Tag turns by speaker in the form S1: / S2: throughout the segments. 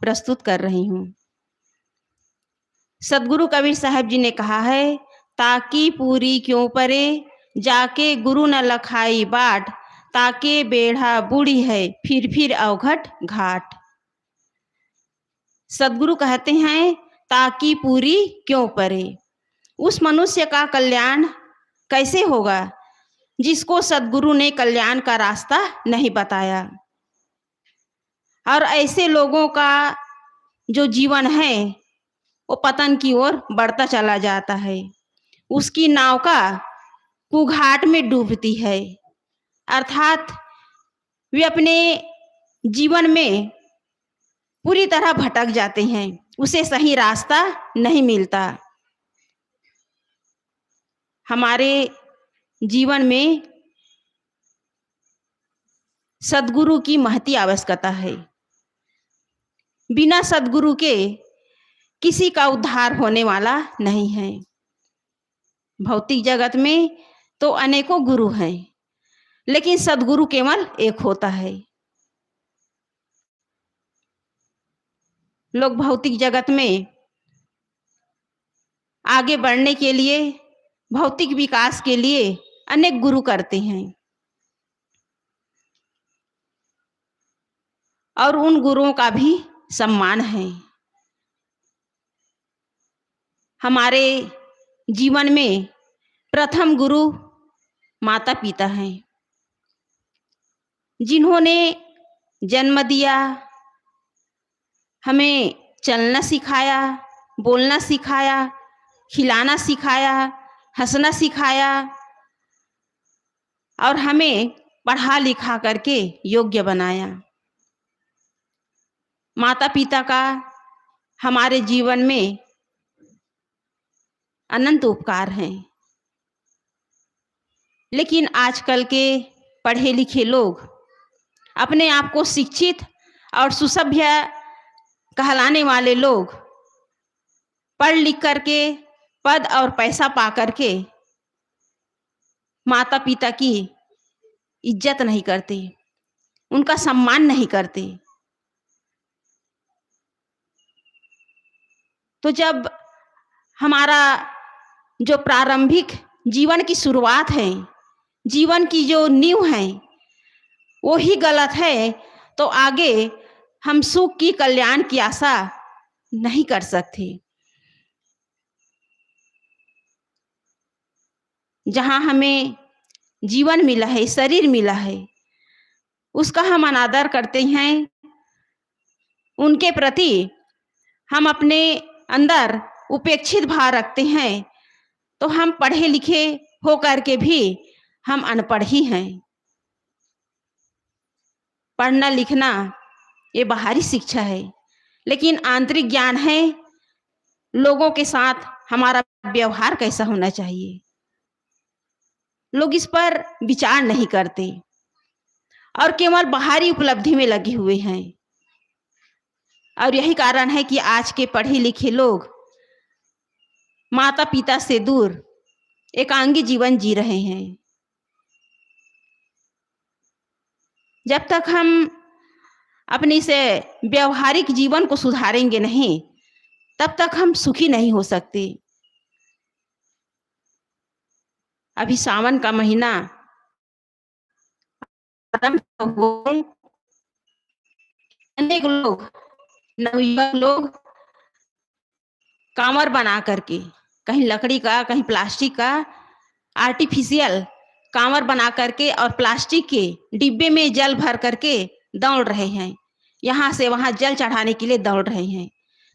S1: प्रस्तुत कर रही हूँ। सदगुरु कबीर साहब जी ने कहा है, ताकि पूरी क्यों परे, जाके गुरु न लखाई बाट, ताके बेढ़ा बूढ़ी है, फिर अवघट घाट। सदगुरु कहते हैं, ताकि पूरी क्यों परे। उस मनुष्य का कल्याण कैसे होगा जिसको सदगुरु ने कल्याण का रास्ता नहीं बताया। और ऐसे लोगों का जो जीवन है वो पतन की ओर बढ़ता चला जाता है। उसकी नाव का कुघाट में डूबती है, अर्थात वे अपने जीवन में पूरी तरह भटक जाते हैं, उसे सही रास्ता नहीं मिलता। हमारे जीवन में सदगुरु की महती आवश्यकता है। बिना सदगुरु के किसी का उद्धार होने वाला नहीं है। भौतिक जगत में तो अनेकों गुरु हैं, लेकिन सदगुरु केवल एक होता है। लोग भौतिक जगत में आगे बढ़ने के लिए, भौतिक विकास के लिए अनेक गुरु करते हैं, और उन गुरुओं का भी सम्मान है। हमारे जीवन में प्रथम गुरु माता पिता हैं, जिन्होंने जन्म दिया, हमें चलना सिखाया, बोलना सिखाया, खिलाना सिखाया, हंसना सिखाया, और हमें पढ़ा लिखा करके योग्य बनाया। माता पिता का हमारे जीवन में अनंत उपकार हैं। लेकिन आजकल के पढ़े लिखे लोग अपने आप को शिक्षित और सुसभ्य कहलाने वाले लोग पढ़ लिख करके पद और पैसा पा करके माता पिता की इज्जत नहीं करते, उनका सम्मान नहीं करते। तो जब हमारा जो प्रारंभिक जीवन की शुरुआत है, जीवन की जो नींव है वो ही गलत है, तो आगे हम सुख की, कल्याण की आशा नहीं कर सकते। जहाँ हमें जीवन मिला है, शरीर मिला है, उसका हम अनादर करते हैं, उनके प्रति हम अपने अंदर उपेक्षित भाव रखते हैं, तो हम पढ़े लिखे होकर के भी हम अनपढ़ ही हैं। पढ़ना लिखना ये बाहरी शिक्षा है, लेकिन आंतरिक ज्ञान है लोगों के साथ हमारा व्यवहार कैसा होना चाहिए। लोग इस पर विचार नहीं करते और केवल बाहरी उपलब्धि में लगे हुए हैं। और यही कारण है कि आज के पढ़े लिखे लोग माता पिता से दूर एकांगी जीवन जी रहे हैं। जब तक हम अपनी से व्यवहारिक जीवन को सुधारेंगे नहीं, तब तक हम सुखी नहीं हो सकते। अभी सावन का महीना आरंभ हुआ, अनेक लोग, नवयुवक लोग कांवर बना करके, कहीं लकड़ी का, कहीं प्लास्टिक का, आर्टिफिशियल कांवर बना करके और प्लास्टिक के डिब्बे में जल भर करके दौड़ रहे हैं। यहाँ से वहाँ जल चढ़ाने के लिए दौड़ रहे हैं।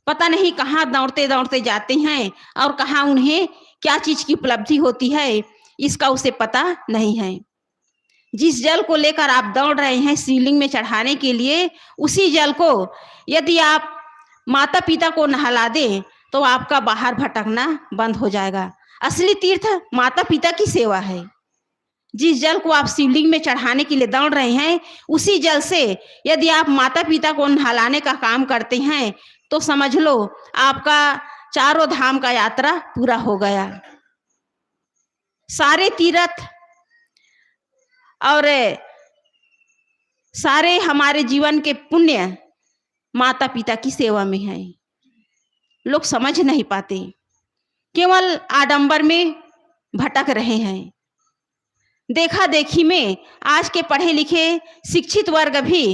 S1: पता नहीं कहाँ दौड़ते दौड़ते जाते हैं और कहाँ उन्हें क्या चीज की उपलब्धि होती है, इसका उसे पता नहीं है। जिस जल को लेकर आप दौड़ रहे हैं शिवलिंग में चढ़ाने के लिए, उसी जल को यदि आप माता पिता को नहला दें तो आपका बाहर भटकना बंद हो जाएगा। असली तीर्थ माता पिता की सेवा है। जिस जल को आप शिवलिंग में चढ़ाने के लिए दौड़ रहे हैं, उसी जल से यदि आप माता पिता को नहलाने का काम करते हैं तो समझ लो आपका चारों धाम का यात्रा पूरा हो गया। सारे तीर्थ और सारे हमारे जीवन के पुण्य माता पिता की सेवा में हैं। लोग समझ नहीं पाते, केवल आडंबर में भटक रहे हैं। देखा देखी में आज के पढ़े लिखे शिक्षित वर्ग भी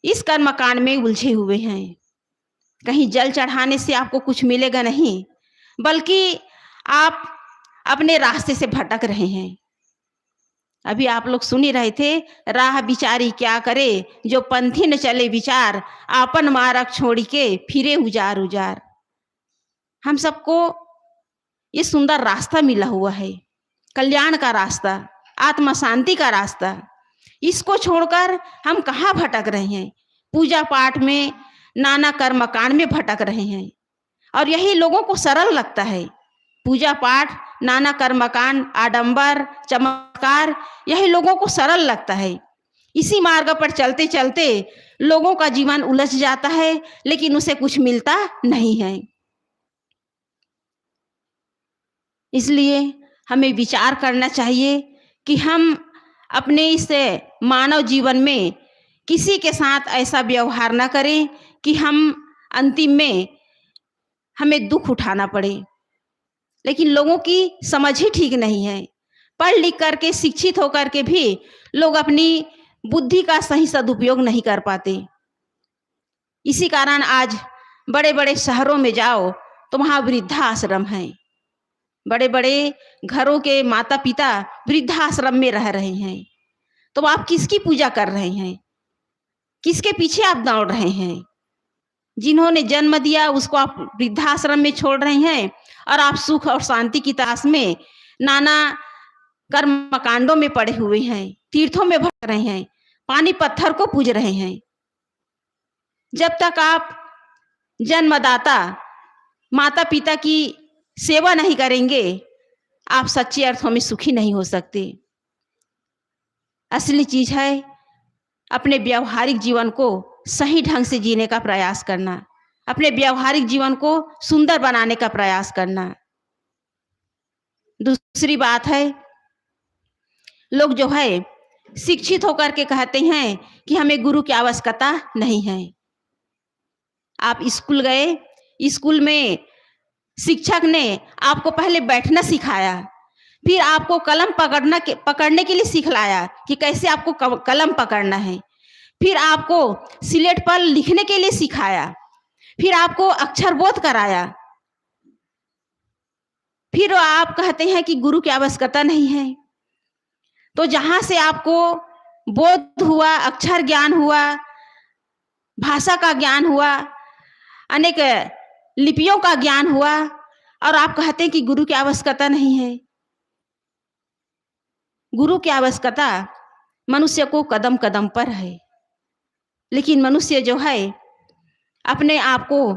S1: इस कर्मकांड में उलझे हुए हैं। कहीं जल चढ़ाने से आपको कुछ मिलेगा नहीं, बल्कि आप अपने रास्ते से भटक रहे हैं। अभी आप लोग सुन ही रहे थे, राह बिचारी क्या करे, जो पंथी न चले विचार, आपन मार्ग छोड़ के फिरे उजार उजार। हम सबको ये सुंदर रास्ता मिला हुआ है, कल्याण का रास्ता, आत्मा शांति का रास्ता। इसको छोड़कर हम कहाँ भटक रहे हैं? पूजा पाठ में, नाना कर्मकांड में भटक रहे हैं। और यही लोगों को सरल लगता है। पूजा पाठ, नाना कर्मकांड, आडंबर, चमत्कार, यही लोगों को सरल लगता है। इसी मार्ग पर चलते चलते लोगों का जीवन उलझ जाता है, लेकिन उसे कुछ मिलता नहीं है। इसलिए हमें विचार करना चाहिए कि हम अपने इस मानव जीवन में किसी के साथ ऐसा व्यवहार न करें कि हम अंतिम में हमें दुख उठाना पड़े। लेकिन लोगों की समझ ही ठीक नहीं है। पढ़ लिख करके, शिक्षित होकर के भी लोग अपनी बुद्धि का सही सदुपयोग नहीं कर पाते। इसी कारण आज बड़े बड़े शहरों में जाओ तो वहाँ वृद्धाश्रम हैं। बड़े बड़े घरों के माता पिता वृद्धाश्रम में रह रहे हैं। तो आप किसकी पूजा कर रहे हैं? किसके पीछे आप दौड़ रहे हैं? जिन्होंने जन्म दिया उसको आप वृद्धाश्रम में छोड़ रहे हैं, और आप सुख और शांति की तलाश में नाना कर्मकांडों में पड़े हुए हैं, तीर्थों में भटक रहे हैं, पानी पत्थर को पूज रहे हैं। जब तक आप जन्मदाता माता पिता की सेवा नहीं करेंगे, आप सच्चे अर्थों में सुखी नहीं हो सकते। असली चीज है अपने व्यावहारिक जीवन को सही ढंग से जीने का प्रयास करना, अपने व्यावहारिक जीवन को सुंदर बनाने का प्रयास करना। दूसरी बात है, लोग जो है शिक्षित होकर के कहते हैं कि हमें गुरु की आवश्यकता नहीं है। आप स्कूल गए, स्कूल में शिक्षक ने आपको पहले बैठना सिखाया, फिर आपको कलम पकड़ने के लिए सिखलाया कि कैसे आपको कलम पकड़ना है, फिर आपको स्लेट पर लिखने के लिए सिखाया, फिर आपको अक्षर बोध कराया। फिर आप कहते हैं कि गुरु की आवश्यकता नहीं है। तो जहां से आपको बोध हुआ, अक्षर ज्ञान हुआ, भाषा का ज्ञान हुआ, अनेक लिपियों का ज्ञान हुआ, और आप कहते हैं कि गुरु की आवश्यकता नहीं है। गुरु की आवश्यकता मनुष्य को कदम कदम पर है। लेकिन मनुष्य जो है अपने आप को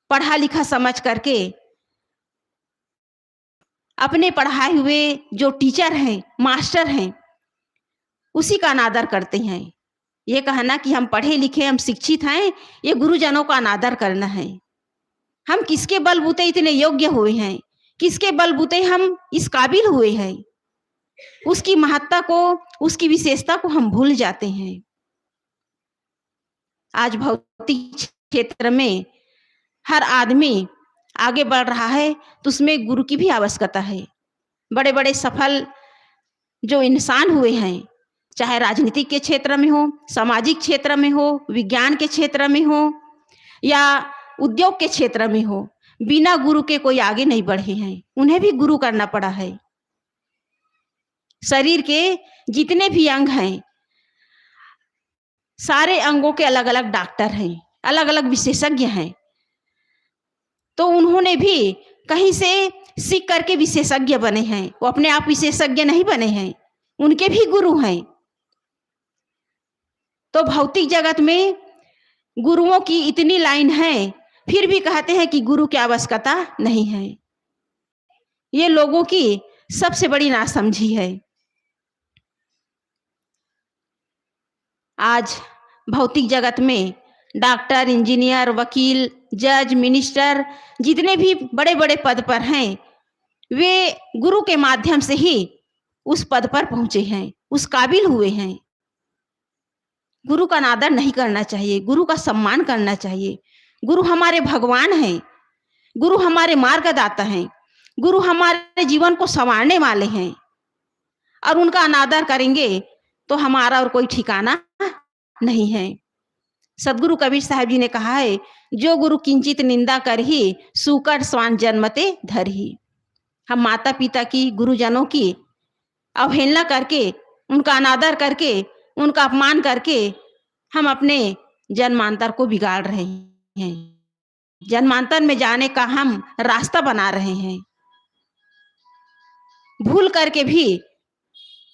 S1: पढ़ा लिखा समझ करके अपने पढ़ाए हुए जो टीचर हैं, मास्टर हैं, उसी का अनादर करते हैं। ये कहना कि हम पढ़े लिखे, हम शिक्षित हैं, ये गुरुजनों का अनादर करना है। हम किसके बलबूते इतने योग्य हुए हैं, किसके बलबूते हम इस काबिल हुए हैं, उसकी महत्ता को, उसकी विशेषता को हम भूल जाते हैं। आज भौतिक क्षेत्र में हर आदमी आगे बढ़ रहा है, तो उसमें गुरु की भी आवश्यकता है। बड़े बड़े सफल जो इंसान हुए हैं, चाहे राजनीतिक के क्षेत्र में हो, सामाजिक क्षेत्र में हो, विज्ञान के क्षेत्र में हो, या उद्योग के क्षेत्र में हो, बिना गुरु के कोई आगे नहीं बढ़े हैं। उन्हें भी गुरु करना पड़ा है। शरीर के जितने भी अंग हैं, सारे अंगों के अलग अलग डॉक्टर हैं, अलग अलग विशेषज्ञ हैं। तो उन्होंने भी कहीं से सीख करके विशेषज्ञ बने हैं। वो अपने आप विशेषज्ञ नहीं बने हैं, उनके भी गुरु हैं। तो भौतिक जगत में गुरुओं की इतनी लाइन है, फिर भी कहते हैं कि गुरु की आवश्यकता नहीं है। ये लोगों की सबसे बड़ी नासमझी है। आज भौतिक जगत में डॉक्टर, इंजीनियर, वकील, जज, मिनिस्टर, जितने भी बड़े बड़े पद पर हैं, वे गुरु के माध्यम से ही उस पद पर पहुंचे हैं, उस काबिल हुए हैं। गुरु का अनादर नहीं करना चाहिए, गुरु का सम्मान करना चाहिए। गुरु हमारे भगवान हैं, गुरु हमारे मार्गदाता हैं, गुरु हमारे जीवन को संवारने वाले हैं, और उनका अनादर करेंगे तो हमारा और कोई ठिकाना नहीं है। सदगुरु कबीर साहब जी ने कहा है, जो गुरु किंचित निंदा करही, सूकर स्वान जन्मते धरही। हम माता पिता की, गुरुजनों की अवहेलना करके, उनका अनादर करके, उनका अपमान करके हम अपने जन्मांतर को बिगाड़ रहे हैं। जन्मांतर में जाने का हम रास्ता बना रहे हैं। भूल करके भी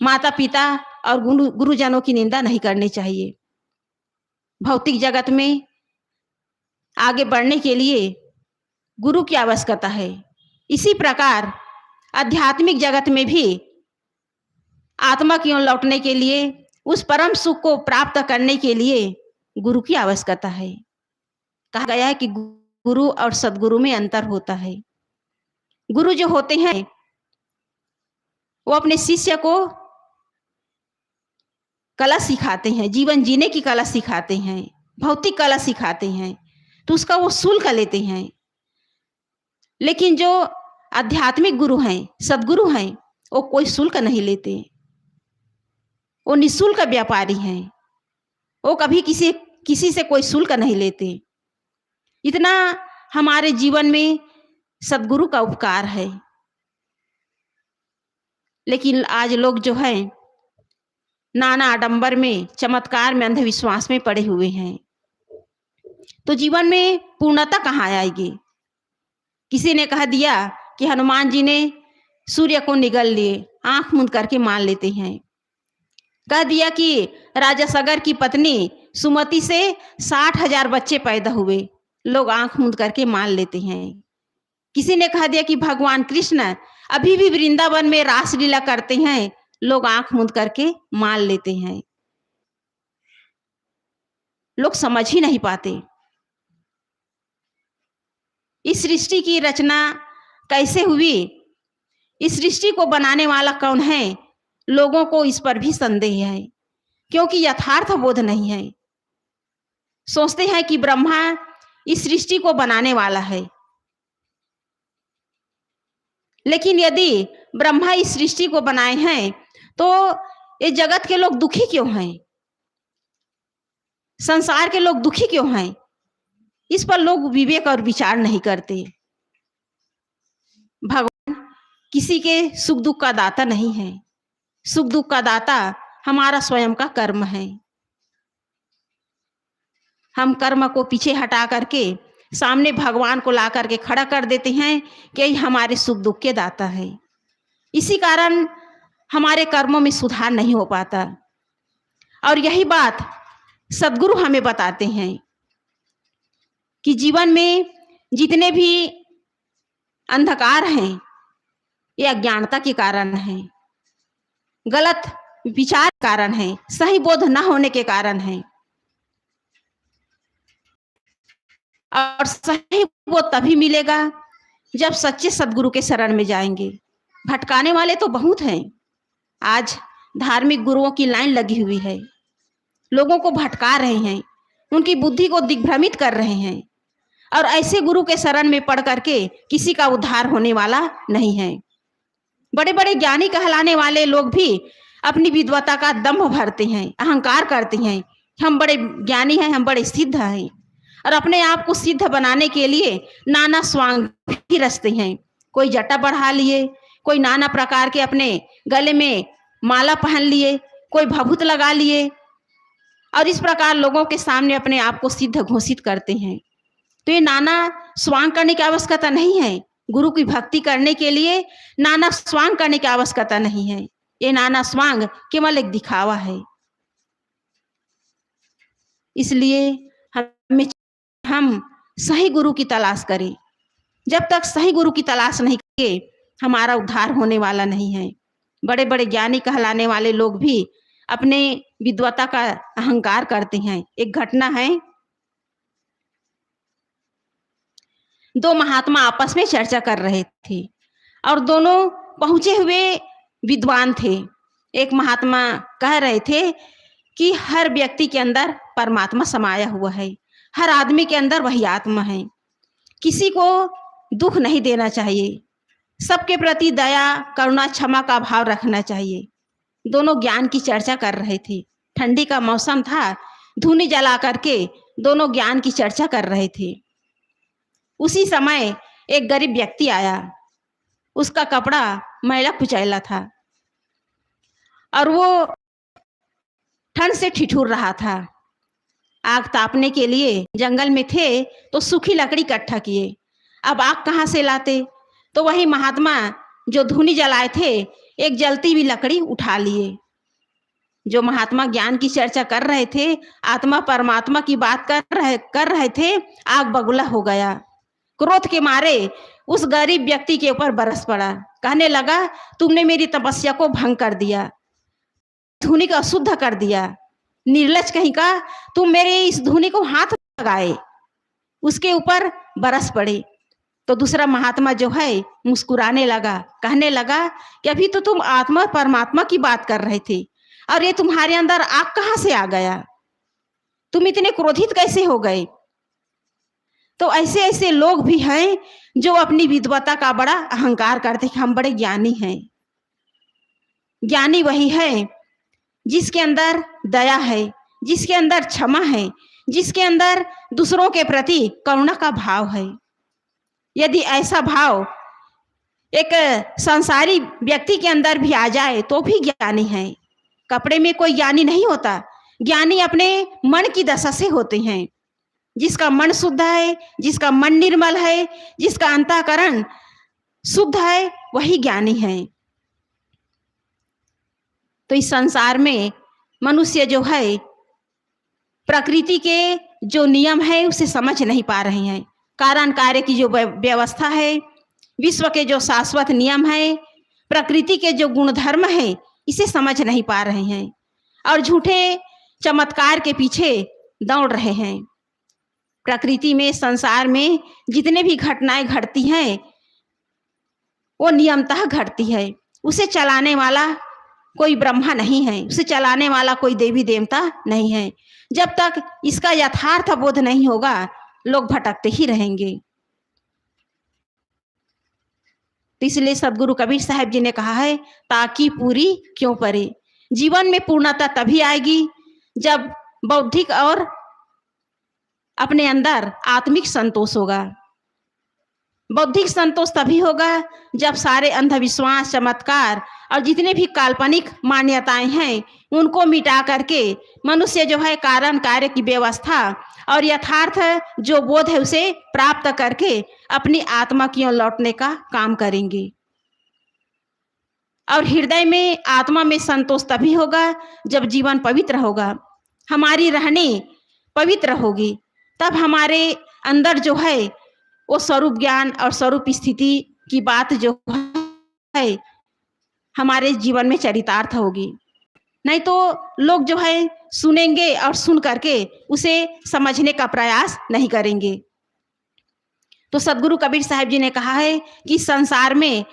S1: माता पिता और गुरुजनों की निंदा नहीं करनी चाहिए। भौतिक जगत में आगे बढ़ने के लिए गुरु की आवश्यकता है। इसी प्रकार आध्यात्मिक जगत में भी आत्मा की ओर लौटने के लिए, उस परम सुख को प्राप्त करने के लिए गुरु की आवश्यकता है। कहा गया है कि गुरु और सदगुरु में अंतर होता है। गुरु जो होते हैं वो अपने शिष्य को कला सिखाते हैं, जीवन जीने की कला सिखाते हैं, भौतिक कला सिखाते हैं, तो उसका वो शुल्क लेते हैं। लेकिन जो आध्यात्मिक गुरु हैं, सदगुरु हैं, वो कोई शुल्क नहीं लेते। वो निःशुल्क व्यापारी हैं। वो कभी किसी से कोई शुल्क नहीं लेते। इतना हमारे जीवन में सदगुरु का उपकार है। लेकिन आज लोग जो है नाना आडंबर में, चमत्कार में, अंधविश्वास में पड़े हुए हैं, तो जीवन में पूर्णता कहाँ आएगी। किसी ने कह दिया कि हनुमान जी ने सूर्य को निगल लिए, आंख मूंद करके मान लेते हैं। कह दिया कि राजा सगर की पत्नी सुमति से 60,000 बच्चे पैदा हुए, लोग आंख मूंद करके मान लेते हैं। किसी ने कह दिया कि भगवान कृष्ण अभी भी वृंदावन में रासलीला करते हैं, लोग आंख मूंद करके मान लेते हैं। लोग समझ ही नहीं पाते इस सृष्टि की रचना कैसे हुई, इस सृष्टि को बनाने वाला कौन है। लोगों को इस पर भी संदेह है, क्योंकि यथार्थ बोध नहीं है। सोचते हैं कि ब्रह्मा इस सृष्टि को बनाने वाला है, लेकिन यदि ब्रह्मा इस सृष्टि को बनाए हैं तो ये जगत के लोग दुखी क्यों हैं, संसार के लोग दुखी क्यों हैं, इस पर लोग विवेक और विचार नहीं करते। भगवान किसी के सुख दुख का दाता नहीं है। सुख दुख का दाता हमारा स्वयं का कर्म है। हम कर्म को पीछे हटा करके सामने भगवान को ला करके खड़ा कर देते हैं कि यही हमारे सुख दुख के दाता है। इसी कारण हमारे कर्मों में सुधार नहीं हो पाता। और यही बात सदगुरु हमें बताते हैं कि जीवन में जितने भी अंधकार हैं, ये अज्ञानता के कारण है, गलत विचार कारण है, सही बोध न होने के कारण है। और सही बोध तभी मिलेगा जब सच्चे सदगुरु के शरण में जाएंगे। भटकाने वाले तो बहुत हैं। आज धार्मिक गुरुओं की लाइन लगी हुई है, लोगों को भटका रहे हैं, उनकी बुद्धि को दिग्भ्रमित कर रहे हैं। और ऐसे गुरु के शरण में पड़ करके किसी का उद्धार होने वाला नहीं है। बड़े बड़े ज्ञानी कहलाने वाले लोग भी अपनी विद्वता का दंभ भरते हैं, अहंकार करते हैं, हम बड़े ज्ञानी हैं, हम बड़े सिद्ध हैं, और अपने आप को सिद्ध बनाने के लिए नाना स्वांग भी रचते हैं। कोई जटा बढ़ा लिए, कोई नाना प्रकार के अपने गले में माला पहन लिए, कोई भभूत लगा लिए, और इस प्रकार लोगों के सामने अपने आप को सिद्ध घोषित करते हैं। तो ये नाना स्वांग करने की आवश्यकता नहीं है। गुरु की भक्ति करने के लिए नाना स्वांग करने की आवश्यकता नहीं है। ये नाना स्वांग केवल एक दिखावा है। इसलिए हम सही गुरु की तलाश करें। जब तक सही गुरु की तलाश नहीं करेंगे, हमारा उद्धार होने वाला नहीं है। बड़े बड़े ज्ञानी कहलाने वाले लोग भी अपने विद्वता का अहंकार करते हैं। एक घटना है, दो महात्मा आपस में चर्चा कर रहे थे और दोनों पहुंचे हुए विद्वान थे। एक महात्मा कह रहे थे कि हर व्यक्ति के अंदर परमात्मा समाया हुआ है, हर आदमी के अंदर वही आत्मा है। किसी को दुख नहीं देना चाहिए, सबके प्रति दया, करुणा, क्षमा का भाव रखना चाहिए। दोनों ज्ञान की चर्चा कर रहे थे। ठंडी का मौसम था, धूनी जला करके दोनों ज्ञान की चर्चा कर रहे थे। उसी समय एक गरीब व्यक्ति आया, उसका कपड़ा मैला कुचैला था और वो ठंड से ठिठुर रहा था। आग तापने के लिए जंगल में थे तो सूखी लकड़ी इकट्ठा किए। अब आग कहाँ से लाते? तो वही महात्मा जो धूनी जलाए थे, एक जलती हुई लकड़ी उठा लिए। जो महात्मा ज्ञान की चर्चा कर रहे थे, आत्मा परमात्मा की बात कर रहे थे, आग बगुला हो गया। क्रोध के मारे उस गरीब व्यक्ति के ऊपर बरस पड़ा। कहने लगा, तुमने मेरी तपस्या को भंग कर दिया, धूनी को अशुद्ध कर दिया, निर्लज कहीं का, तुम मेरे इस धूनी को हाथ लगाए। उसके ऊपर बरस पड़े। तो दूसरा महात्मा जो है मुस्कुराने लगा, कहने लगा कि अभी तो तुम आत्मा परमात्मा की बात कर रहे थे और ये तुम्हारे अंदर आग कहाँ से आ गया? तुम इतने क्रोधित कैसे हो गए? तो ऐसे ऐसे लोग भी हैं जो अपनी विद्वता का बड़ा अहंकार करते कि हम बड़े ज्ञानी हैं। ज्ञानी वही है जिसके अंदर दया है, जिसके अंदर क्षमा है, जिसके अंदर दूसरों के प्रति करुणा का भाव है। यदि ऐसा भाव एक संसारी व्यक्ति के अंदर भी आ जाए तो भी ज्ञानी है। कपड़े में कोई ज्ञानी नहीं होता, ज्ञानी अपने मन की दशा से होते हैं। जिसका मन शुद्ध है, जिसका मन निर्मल है, जिसका अंतःकरण शुद्ध है, वही ज्ञानी है। तो इस संसार में मनुष्य जो है प्रकृति के जो नियम है उसे समझ नहीं पा रहे हैं। कारण कार्य की जो व्यवस्था है, विश्व के जो शाश्वत नियम है, प्रकृति के जो गुणधर्म है, इसे समझ नहीं पा रहे हैं और झूठे चमत्कार के पीछे दौड़ रहे हैं। प्रकृति में, संसार में जितने भी घटनाएं घटती हैं वो नियमतः घटती है। उसे चलाने वाला कोई ब्रह्मा नहीं है, उसे चलाने वाला कोई देवी देवता नहीं है। जब तक इसका यथार्थ बोध नहीं होगा लोग भटकते ही रहेंगे। तो इसलिए सदगुरु कबीर साहब जी ने कहा है, ताकि पूरी क्यों परे। जीवन में पूर्णता तभी आएगी जब बौद्धिक और अपने अंदर आत्मिक संतोष होगा। बौद्धिक संतोष तभी होगा जब सारे अंधविश्वास, चमत्कार और जितने भी काल्पनिक मान्यताएं हैं उनको मिटा करके मनुष्य जो है कारण कार्य की व्यवस्था और यथार्थ जो बोध है उसे प्राप्त करके अपनी आत्मा की ओर लौटने का काम करेंगे। और हृदय में, आत्मा में संतोष तभी होगा जब जीवन पवित्र होगा, हमारी रहनी पवित्र होगी। तब हमारे अंदर जो है वो स्वरूप ज्ञान और स्वरूप स्थिति की बात जो है हमारे जीवन में चरितार्थ होगी। नहीं तो लोग जो है सुनेंगे और सुन करके उसे समझने का प्रयास नहीं करेंगे। तो सदगुरु कबीर साहब जी ने कहा है कि संसार में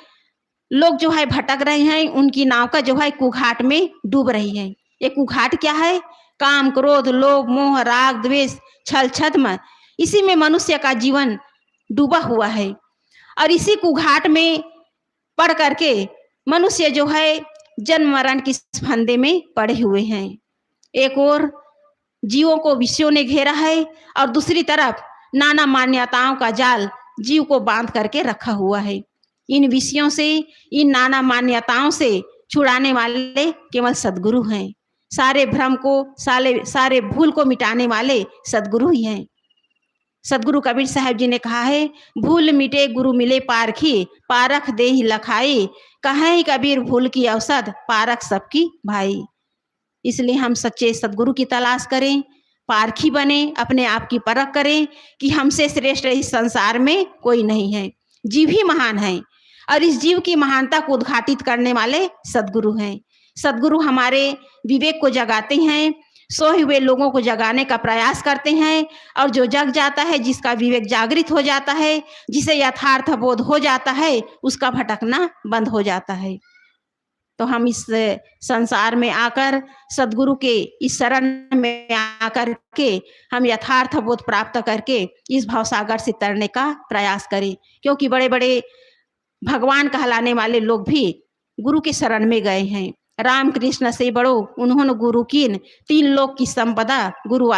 S1: लोग जो है भटक रहे हैं, उनकी नाव का जो है कुघाट में डूब रही है। ये कुघाट क्या है? काम, क्रोध, लोभ, मोह, राग, द्वेष, छल, छद्म, इसी में मनुष्य का जीवन डूबा हुआ है। और इसी कुघाट में पड़ करके मनुष्य जो है जन्म मरण की फंदे में पड़े हुए हैं। एक ओर जीवों को विषयों ने घेरा है और दूसरी तरफ नाना मान्यताओं का जाल जीव को बांध करके रखा हुआ है। इन विषयों से, इन नाना मान्यताओं से छुड़ाने वाले केवल सदगुरु हैं। सारे भ्रम को, सारे भूल को मिटाने वाले सदगुरु ही हैं। सदगुरु कबीर साहब जी ने कहा है, भूल मिटे गुरु मिले पारखी, पारख दे ही लखाई, कहें कबीर भूल की औसत, पारख सबकी भाई। इसलिए हम सच्चे सदगुरु की तलाश करें, पारखी बने, अपने आप की परख करें कि हमसे श्रेष्ठ इस संसार में कोई नहीं है। जीव ही महान है और इस जीव की महानता को उद्घाटित करने वाले सदगुरु हैं। सदगुरु हमारे विवेक को जगाते हैं, सोए हुए लोगों को जगाने का प्रयास करते हैं और जो जग जाता है, जिसका विवेक जागृत हो जाता है, जिसे यथार्थ बोध हो जाता है, उसका भटकना बंद हो जाता है। तो हम इस संसार में आकर सदगुरु के इस शरण में आकर के हम यथार्थ बोध प्राप्त करके इस भवसागर से तरने का प्रयास करें, क्योंकि बड़े बड़े भगवान कहलाने वाले लोग भी गुरु के शरण में गए हैं। रामकृष्ण से बड़ो उन्होंने गुरु कीन, 3 लोक की संपदा गुरु